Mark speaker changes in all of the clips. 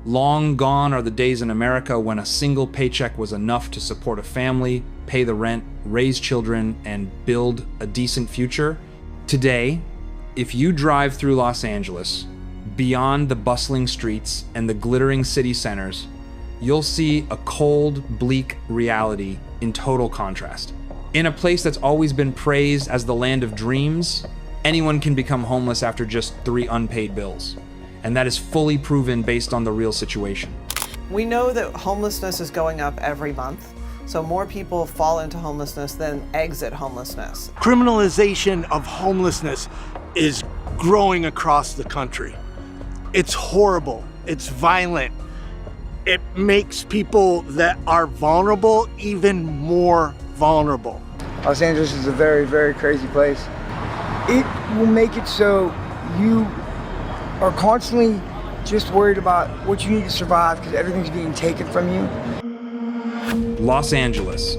Speaker 1: Long gone are the days in America when a single paycheck was enough to support a family, pay the rent, raise children, and build a decent future. Today, if you drive through Los Angeles, beyond the bustling streets and the glittering city centers, you'll see a cold, bleak reality in total contrast. In a place that's always been praised as the land of dreams, anyone can become homeless after just 3 unpaid bills. And that is fully proven based on the real situation.
Speaker 2: We know that homelessness is going up every month, so more people fall into homelessness than exit homelessness.
Speaker 3: Criminalization of homelessness is growing across the country. It's horrible, it's violent. It makes people that are vulnerable even more vulnerable.
Speaker 4: Los Angeles is a very, very crazy place. It will make it so you are constantly just worried about what you need to survive because everything's being taken from you.
Speaker 1: Los Angeles,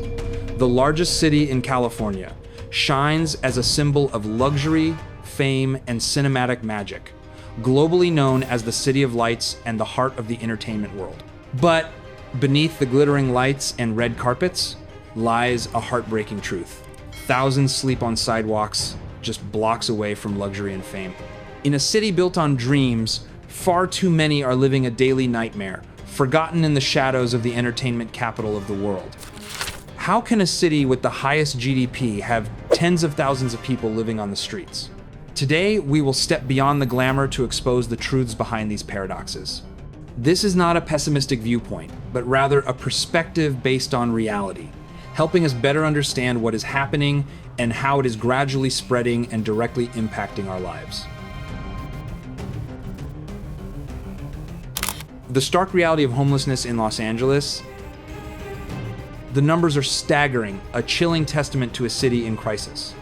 Speaker 1: the largest city in California, shines as a symbol of luxury, fame, and cinematic magic, globally known as the City of Lights and the heart of the entertainment world. But beneath the glittering lights and red carpets lies a heartbreaking truth. Thousands sleep on sidewalks just blocks away from luxury and fame. In a city built on dreams, far too many are living a daily nightmare, forgotten in the shadows of the entertainment capital of the world. How can a city with the highest GDP have tens of thousands of people living on the streets? Today, we will step beyond the glamour to expose the truths behind these paradoxes. This is not a pessimistic viewpoint, but rather a perspective based on reality, helping us better understand what is happening and how it is gradually spreading and directly impacting our lives. The stark reality of homelessness in Los Angeles, the numbers are staggering, a chilling testament to a city in crisis.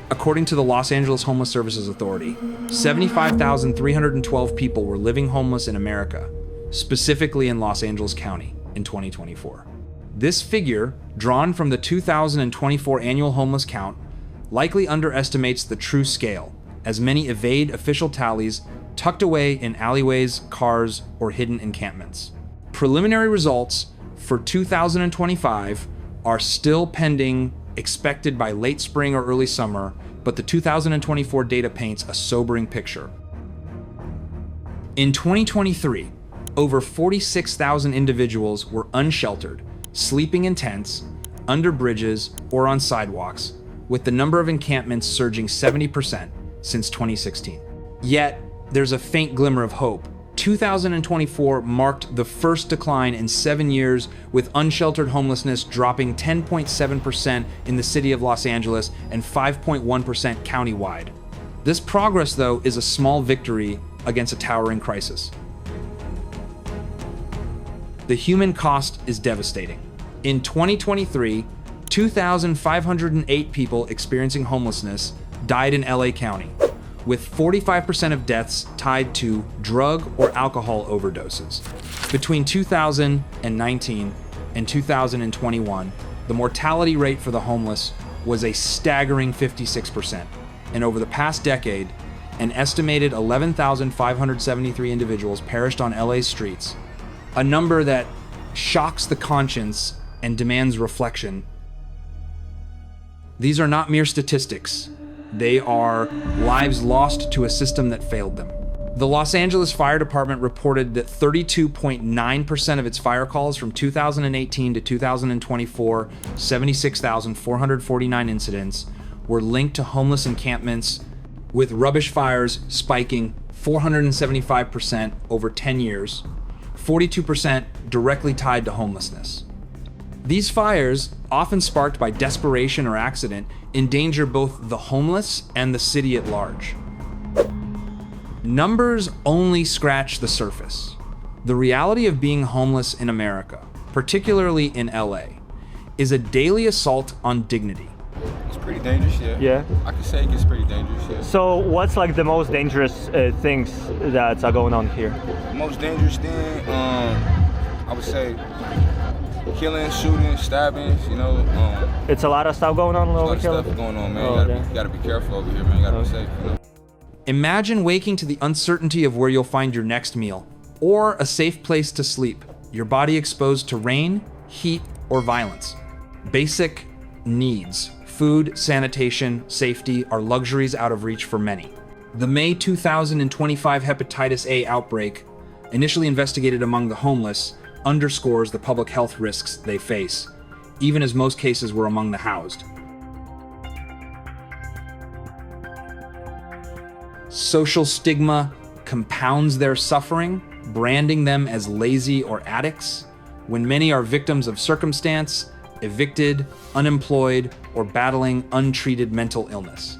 Speaker 1: According to the Los Angeles Homeless Services Authority, 75,312 people were living homeless in America, specifically in Los Angeles County in 2024. This figure, drawn from the 2024 annual homeless count, likely underestimates the true scale, as many evade official tallies tucked away in alleyways, cars, or hidden encampments. Preliminary results for 2025 are still pending, expected by late spring or early summer, but the 2024 data paints a sobering picture. In 2023, over 46,000 individuals were unsheltered, sleeping in tents, under bridges, or on sidewalks, with the number of encampments surging 70% since 2016. Yet, there's a faint glimmer of hope. 2024 marked the first decline in 7 years, with unsheltered homelessness dropping 10.7% in the city of Los Angeles and 5.1% countywide. This progress, though, is a small victory against a towering crisis. The human cost is devastating. In 2023, 2,508 people experiencing homelessness died in LA County, with 45% of deaths tied to drug or alcohol overdoses. Between 2019 and 2021, the mortality rate for the homeless was a staggering 56%. And over the past decade, an estimated 11,573 individuals perished on LA's streets, a number that shocks the conscience and demands reflection. These are not mere statistics. They are lives lost to a system that failed them. The Los Angeles Fire Department reported that 32.9% of its fire calls from 2018 to 2024, 76,449 incidents, were linked to homeless encampments, with rubbish fires spiking 475% over 10 years, 42% directly tied to homelessness. These fires, often sparked by desperation or accident, endanger both the homeless and the city at large. Numbers only scratch the surface. The reality of being homeless in America, particularly in LA, is a daily assault on dignity.
Speaker 5: It's pretty dangerous, yeah.
Speaker 6: Yeah?
Speaker 5: I could say it's pretty dangerous, yeah.
Speaker 6: So what's like the most dangerous things that are going on here?
Speaker 5: The most dangerous thing, I would say killing, shooting, stabbings, you know.
Speaker 6: It's a lot of stuff going on
Speaker 5: a
Speaker 6: over
Speaker 5: lot of
Speaker 6: here?
Speaker 5: stuff going on, man.
Speaker 6: Oh,
Speaker 5: You gotta be careful over here, man. You gotta be safe, you know.
Speaker 1: Imagine waking to the uncertainty of where you'll find your next meal, or a safe place to sleep, your body exposed to rain, heat, or violence. Basic needs, food, sanitation, safety, are luxuries out of reach for many. The May 2025 hepatitis A outbreak, initially investigated among the homeless, underscores the public health risks they face, even as most cases were among the housed. Social stigma compounds their suffering, branding them as lazy or addicts, when many are victims of circumstance, evicted, unemployed, or battling untreated mental illness.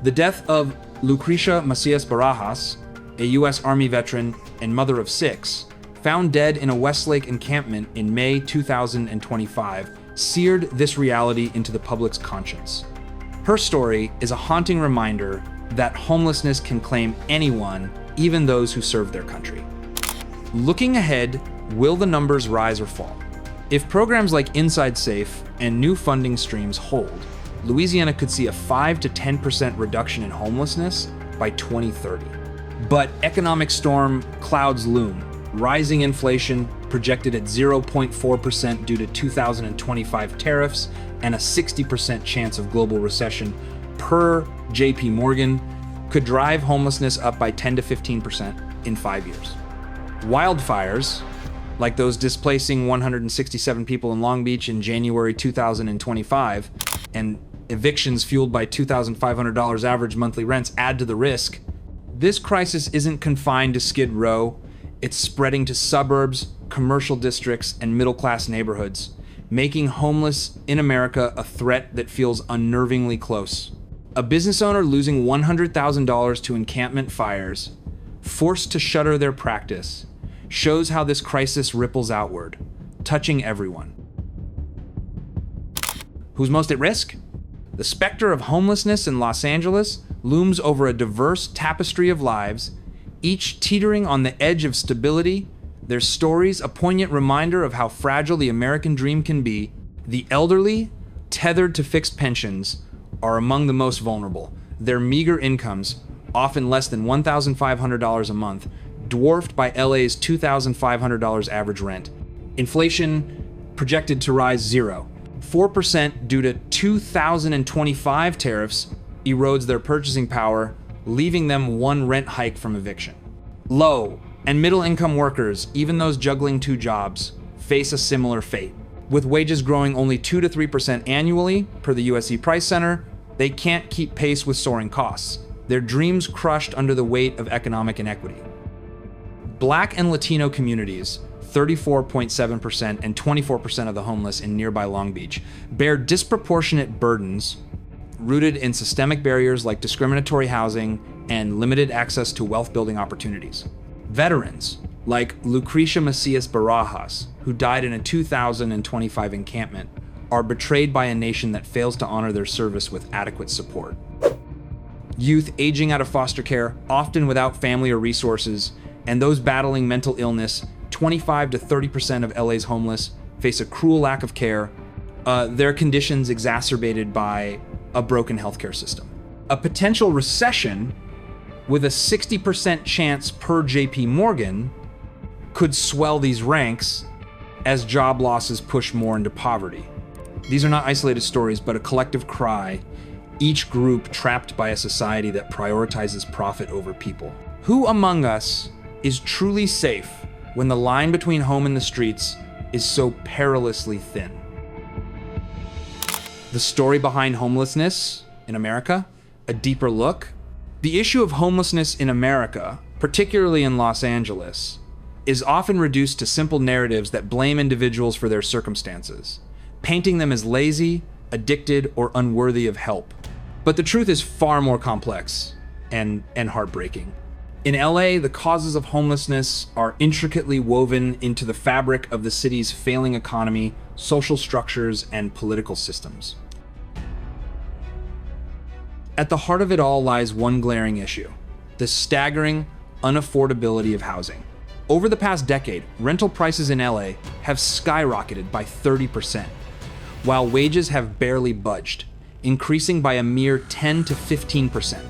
Speaker 1: The death of Lucrecia Macias Barajas, a U.S. Army veteran and mother of 6, found dead in a Westlake encampment in May 2025, seared this reality into the public's conscience. Her story is a haunting reminder that homelessness can claim anyone, even those who serve their country. Looking ahead, will the numbers rise or fall? If programs like Inside Safe and new funding streams hold, Louisiana could see a 5 to 10% reduction in homelessness by 2030. But economic storm clouds loom. Rising inflation projected at 0.4% due to 2025 tariffs and a 60% chance of global recession per JP Morgan could drive homelessness up by 10 to 15% in 5 years. Wildfires, like those displacing 167 people in Long Beach in January 2025, and evictions fueled by $2,500 average monthly rents add to the risk. This crisis isn't confined to Skid Row. It's spreading to suburbs, commercial districts, and middle-class neighborhoods, making homeless in America a threat that feels unnervingly close. A business owner losing $100,000 to encampment fires, forced to shutter their practice, shows how this crisis ripples outward, touching everyone. Who's most at risk? The specter of homelessness in Los Angeles looms over a diverse tapestry of lives, each teetering on the edge of stability, their stories a poignant reminder of how fragile the American dream can be. The elderly, tethered to fixed pensions, are among the most vulnerable. Their meager incomes, often less than $1,500 a month, dwarfed by LA's $2,500 average rent. Inflation projected to rise 4% due to 2025 tariffs, erodes their purchasing power, leaving them one rent hike from eviction. Low and middle-income workers, even those juggling 2 jobs, face a similar fate. With wages growing only 2 to 3% annually, per the USC Price Center, they can't keep pace with soaring costs. Their dreams crushed under the weight of economic inequity. Black and Latino communities, 34.7% and 24% of the homeless in nearby Long Beach, bear disproportionate burdens rooted in systemic barriers like discriminatory housing and limited access to wealth-building opportunities. Veterans, like Lucrecia Macias Barajas, who died in a 2025 encampment, are betrayed by a nation that fails to honor their service with adequate support. Youth aging out of foster care, often without family or resources, and those battling mental illness, 25 to 30% of LA's homeless, face a cruel lack of care, their conditions exacerbated by a broken healthcare system. A potential recession with a 60% chance per JP Morgan could swell these ranks as job losses push more into poverty. These are not isolated stories, but a collective cry, each group trapped by a society that prioritizes profit over people. Who among us is truly safe when the line between home and the streets is so perilously thin? The story behind homelessness in America, a deeper look. The issue of homelessness in America, particularly in Los Angeles, is often reduced to simple narratives that blame individuals for their circumstances, painting them as lazy, addicted, or unworthy of help. But the truth is far more complex and heartbreaking. In LA, the causes of homelessness are intricately woven into the fabric of the city's failing economy, social structures, and political systems. At the heart of it all lies one glaring issue: the staggering unaffordability of housing. Over the past decade, rental prices in LA have skyrocketed by 30%, while wages have barely budged, increasing by a mere 10 to 15%.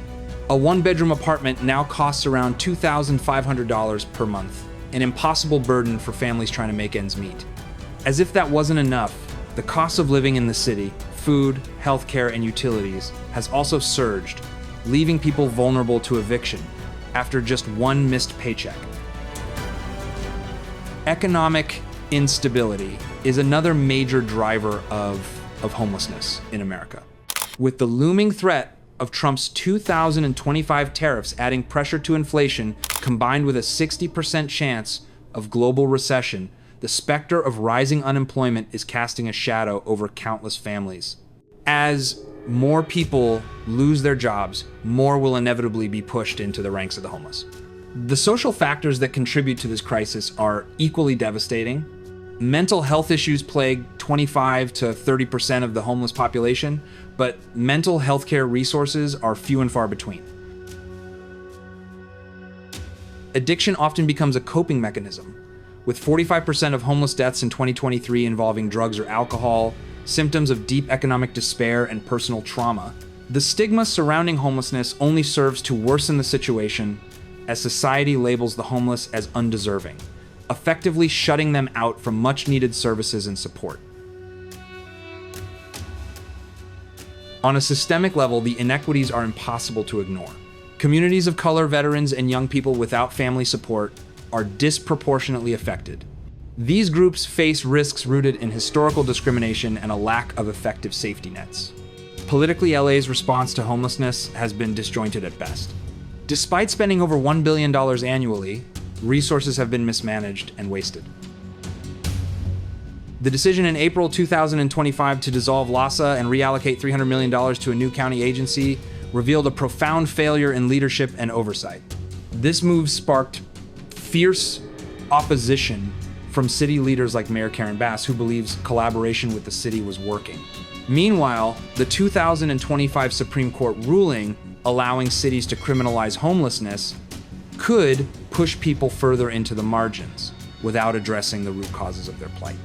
Speaker 1: A one-bedroom apartment now costs around $2,500 per month, an impossible burden for families trying to make ends meet. As if that wasn't enough, the cost of living in the city, food, healthcare, and utilities, has also surged, leaving people vulnerable to eviction after just one missed paycheck. Economic instability is another major driver of homelessness in America. With the looming threat of Trump's 2025 tariffs adding pressure to inflation, combined with a 60% chance of global recession, the specter of rising unemployment is casting a shadow over countless families. As more people lose their jobs, more will inevitably be pushed into the ranks of the homeless. The social factors that contribute to this crisis are equally devastating. Mental health issues plague 25 to 30% of the homeless population, but mental health care resources are few and far between. Addiction often becomes a coping mechanism, with 45% of homeless deaths in 2023 involving drugs or alcohol, symptoms of deep economic despair and personal trauma. The stigma surrounding homelessness only serves to worsen the situation as society labels the homeless as undeserving, effectively shutting them out from much-needed services and support. On a systemic level, the inequities are impossible to ignore. Communities of color, veterans, and young people without family support are disproportionately affected. These groups face risks rooted in historical discrimination and a lack of effective safety nets. Politically, LA's response to homelessness has been disjointed at best. Despite spending over $1 billion annually, resources have been mismanaged and wasted. The decision in April 2025 to dissolve LAHSA and reallocate $300 million to a new county agency revealed a profound failure in leadership and oversight. This move sparked fierce opposition from city leaders like Mayor Karen Bass, who believes collaboration with the city was working. Meanwhile, the 2025 Supreme Court ruling allowing cities to criminalize homelessness could push people further into the margins without addressing the root causes of their plight.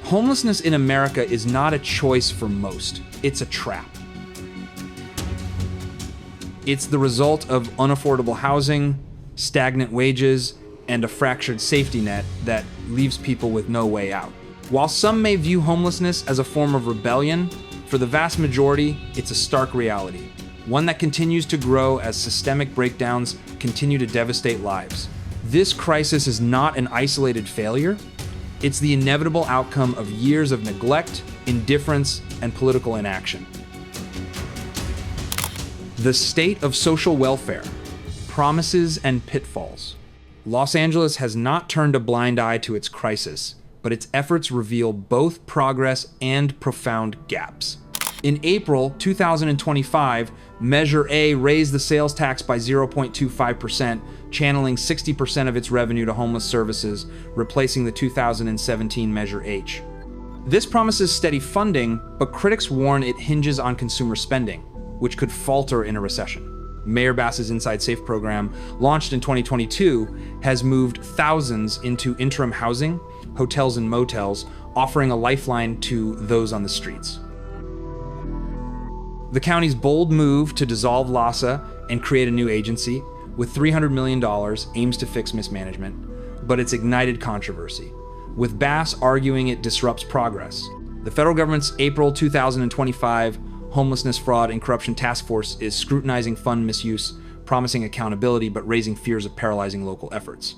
Speaker 1: Homelessness in America is not a choice for most, it's a trap. It's the result of unaffordable housing, stagnant wages, and a fractured safety net that leaves people with no way out. While some may view homelessness as a form of rebellion, for the vast majority, it's a stark reality, one that continues to grow as systemic breakdowns continue to devastate lives. This crisis is not an isolated failure. It's the inevitable outcome of years of neglect, indifference, and political inaction. The state of social welfare, promises and pitfalls. Los Angeles has not turned a blind eye to its crisis, but its efforts reveal both progress and profound gaps. In April 2025, Measure A raised the sales tax by 0.25%, channeling 60% of its revenue to homeless services, replacing the 2017 Measure H. This promises steady funding, but critics warn it hinges on consumer spending, which could falter in a recession. Mayor Bass's Inside Safe program, launched in 2022, has moved thousands into interim housing, hotels and motels, offering a lifeline to those on the streets. The county's bold move to dissolve LAHSA and create a new agency with $300 million aims to fix mismanagement, but it's ignited controversy, with Bass arguing it disrupts progress. The federal government's April 2025 Homelessness, Fraud, and Corruption Task Force is scrutinizing fund misuse, promising accountability, but raising fears of paralyzing local efforts.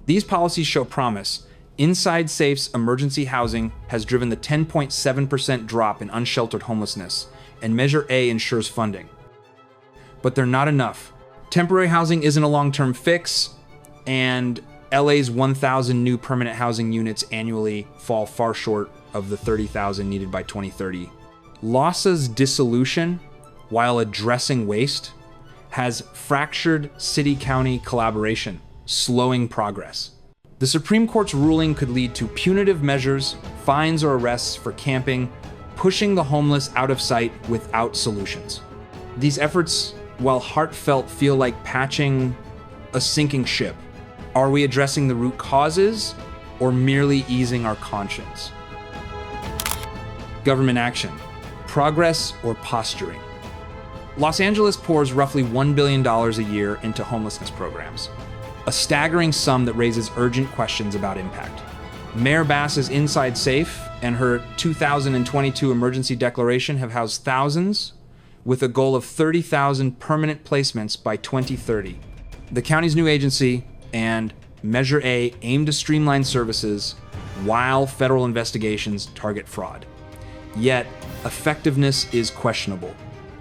Speaker 1: These policies show promise. Inside Safe's emergency housing has driven the 10.7% drop in unsheltered homelessness, and Measure A ensures funding. But they're not enough. Temporary housing isn't a long-term fix, and LA's 1,000 new permanent housing units annually fall far short of the 30,000 needed by 2030. LAHSA's dissolution, while addressing waste, has fractured city-county collaboration, slowing progress. The Supreme Court's ruling could lead to punitive measures, fines or arrests for camping, pushing the homeless out of sight without solutions. These efforts, while heartfelt, feel like patching a sinking ship. Are we addressing the root causes or merely easing our conscience? Government action. Progress or posturing? Los Angeles pours roughly $1 billion a year into homelessness programs, a staggering sum that raises urgent questions about impact. Mayor Bass's Inside Safe and her 2022 emergency declaration have housed thousands, with a goal of 30,000 permanent placements by 2030. The county's new agency and Measure A aim to streamline services while federal investigations target fraud. Yet, effectiveness is questionable.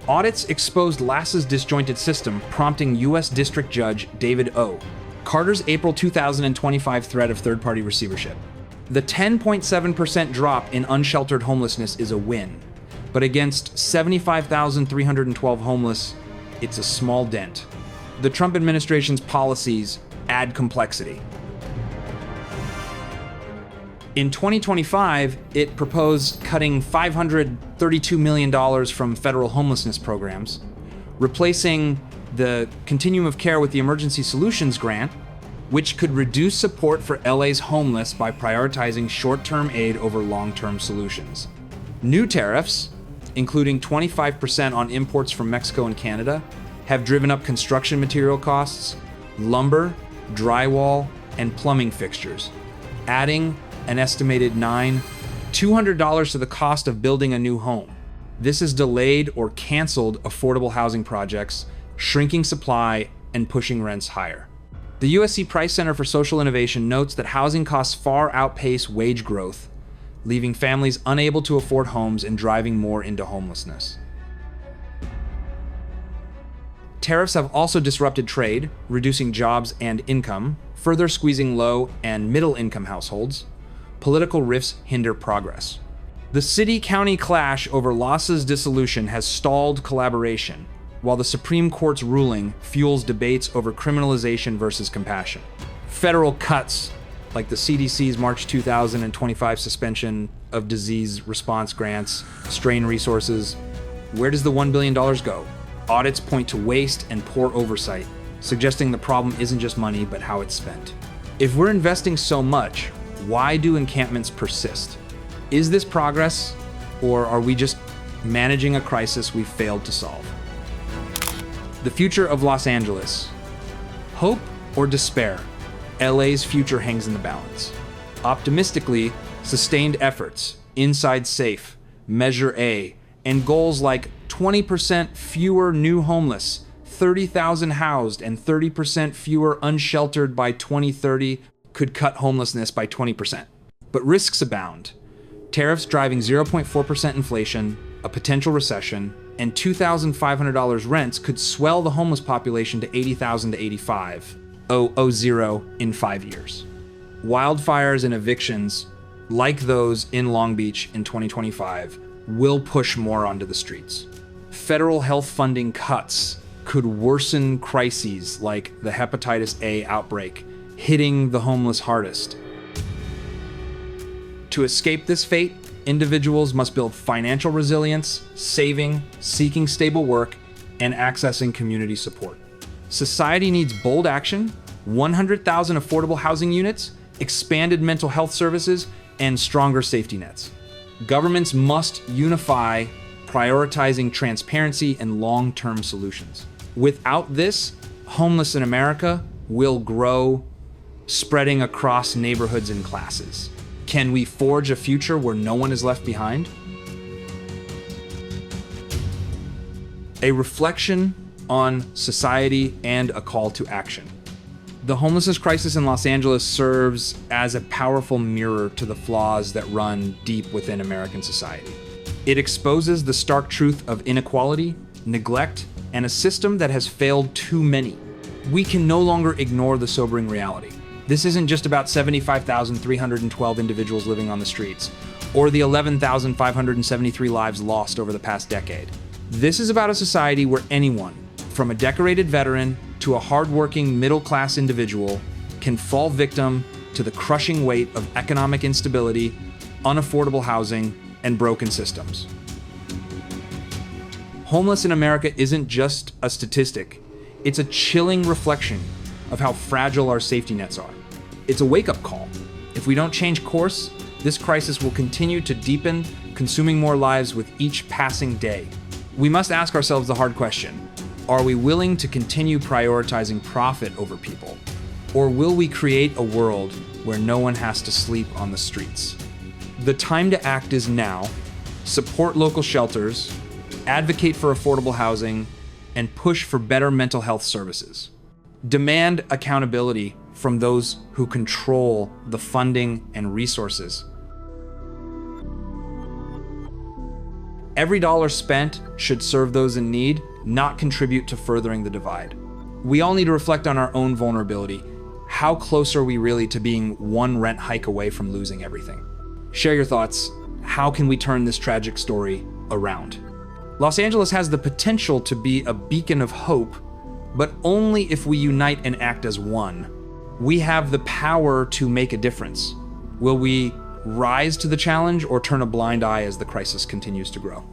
Speaker 1: Audits exposed LASA's disjointed system, prompting U.S. District Judge David O. Carter's April 2025 threat of third-party receivership. The 10.7% drop in unsheltered homelessness is a win, but against 75,312 homeless, it's a small dent. The Trump administration's policies add complexity. In 2025, it proposed cutting $532 million from federal homelessness programs, replacing the Continuum of Care with the Emergency Solutions Grant, which could reduce support for LA's homeless by prioritizing short-term aid over long-term solutions. New tariffs, including 25% on imports from Mexico and Canada, have driven up construction material costs, lumber, drywall, and plumbing fixtures, adding an estimated $200 to the cost of building a new home. This has delayed or canceled affordable housing projects, shrinking supply, and pushing rents higher. The USC Price Center for Social Innovation notes that housing costs far outpace wage growth, leaving families unable to afford homes and driving more into homelessness. Tariffs have also disrupted trade, reducing jobs and income, further squeezing low and middle-income households. Political rifts hinder progress. The city-county clash over LASA's dissolution has stalled collaboration, while the Supreme Court's ruling fuels debates over criminalization versus compassion. Federal cuts, like the CDC's March 2025 suspension of disease response grants, strain resources. Where does the $1 billion go? Audits point to waste and poor oversight, suggesting the problem isn't just money, but how it's spent. If we're investing so much, why do encampments persist? Is this progress, or are we just managing a crisis we've failed to solve? The future of Los Angeles. Hope or despair? LA's future hangs in the balance. Optimistically, sustained efforts, Inside Safe, Measure A, and goals like 20% fewer new homeless, 30,000 housed, and 30% fewer unsheltered by 2030 could cut homelessness by 20%. But risks abound. Tariffs driving 0.4% inflation, a potential recession, and $2,500 rents could swell the homeless population to 80,000 to 85,000 in 5 years. Wildfires and evictions, like those in Long Beach in 2025, will push more onto the streets. Federal health funding cuts could worsen crises like the hepatitis A outbreak, hitting the homeless hardest. To escape this fate, individuals must build financial resilience, saving, seeking stable work, and accessing community support. Society needs bold action, 100,000 affordable housing units, expanded mental health services, and stronger safety nets. Governments must unify, prioritizing transparency and long-term solutions. Without this, homeless in America will grow, spreading across neighborhoods and classes. Can we forge a future where no one is left behind? A reflection on society and a call to action. The homelessness crisis in Los Angeles serves as a powerful mirror to the flaws that run deep within American society. It exposes the stark truth of inequality, neglect, and a system that has failed too many. We can no longer ignore the sobering reality. This isn't just about 75,312 individuals living on the streets, or the 11,573 lives lost over the past decade. This is about a society where anyone, from a decorated veteran to a hardworking middle-class individual, can fall victim to the crushing weight of economic instability, unaffordable housing, and broken systems. Homeless in America isn't just a statistic. It's a chilling reflection of how fragile our safety nets are. It's a wake-up call. If we don't change course, this crisis will continue to deepen, consuming more lives with each passing day. We must ask ourselves the hard question. Are we willing to continue prioritizing profit over people? Or will we create a world where no one has to sleep on the streets? The time to act is now. Support local shelters, advocate for affordable housing, and push for better mental health services. Demand accountability from those who control the funding and resources. Every dollar spent should serve those in need, not contribute to furthering the divide. We all need to reflect on our own vulnerability. How close are we really to being one rent hike away from losing everything? Share your thoughts. How can we turn this tragic story around? Los Angeles has the potential to be a beacon of hope, but only if we unite and act as one. We have the power to make a difference. Will we rise to the challenge or turn a blind eye as the crisis continues to grow?